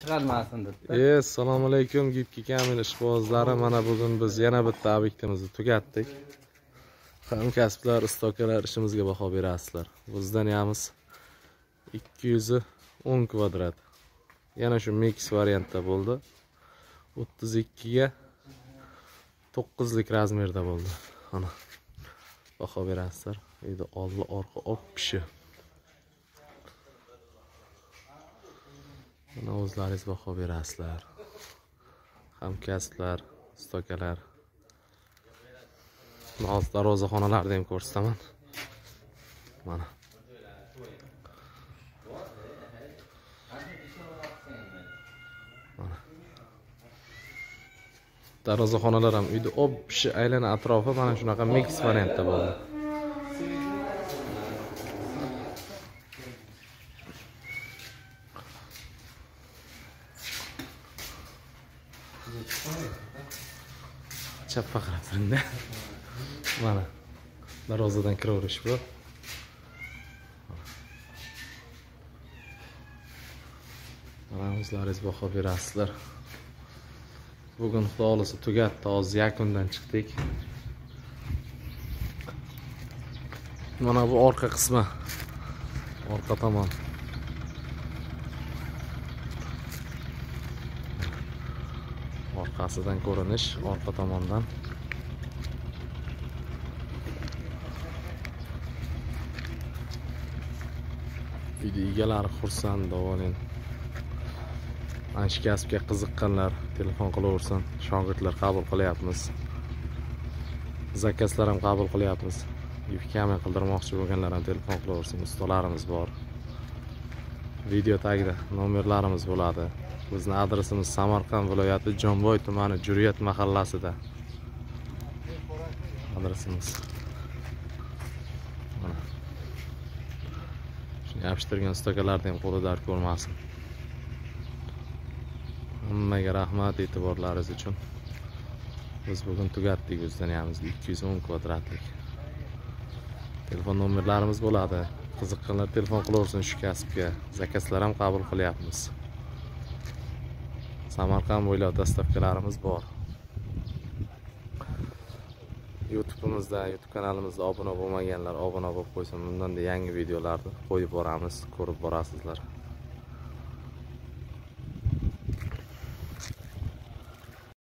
chiqarmasin debdi. Assalomu alaykum Gipki Kamil ishqibozlari. Mana bugun biz yana bitta obyektimizni tugatdik. Hamkasblar, istokalar ishimizga baho berasizlar. Bizdan yamiz 210 kvadrat. Yana shu mix variantda bo'ldi. 32 ga 9 lik razmerda bo'ldi. Mana baho berasizlar. Uyda oldi orqa opkishi. Mana o'zlaringiz baho berasizlar. Hamkasblar, istokalar. Hozir darvozaxonalarni ham ko'rsataman. Mana. Mana. Darvozaxonalar ham uyda opkishi aylana atrofi mana shunaqa mix variantda bo'ldi. Chappa qarab turingda. Mana darvozadan kiraverish bu. Mana o'zlaringiz baho berasizlar. Bugun xudo xolasa tugatdi, hozir yakundan chiqdik. Mana bu orqa qismi. Orqa tomon. Orqasidan ko'rinish, orqa tomondan. Video egalari xursand bo'ling. Mana shu kasbga qiziqqanlar telefon qilaversin. Shogirdlar qabul qilyapmiz. Zakazlar ham qabul qilyapmiz. Yukami qildirmoqchi bo'lganlar ham telefon qilaversin. Ustalarimiz bor. Video tagida nomerlarimiz bo'ladi. Bizning adresimiz Samarqand viloyati Jomboy tumani Juriyat mahallasida. Adresimiz. Mana. Shuni yopishtirgan ustakalarni ham qo'li dard ko'rmasin. Hammaga rahmat e'tiborlaringiz uchun. Biz bugun tugatdik bizdan yamiz 210 kvadratlik. Telefon nomerlarimiz bo'ladi. Qiziqqanlar telefon qilaversin shu kasbga. Zakazlar ham qabul qilyapmiz. Samarqand bo'ylab dastavkalarimiz bor. YouTube'imizda, YouTube kanalimizda obuna bo'lmaganlar obuna bo'lib qo'ysin. Bundan da yangi videolarni qo'yib boramiz, ko'rib borasizlar.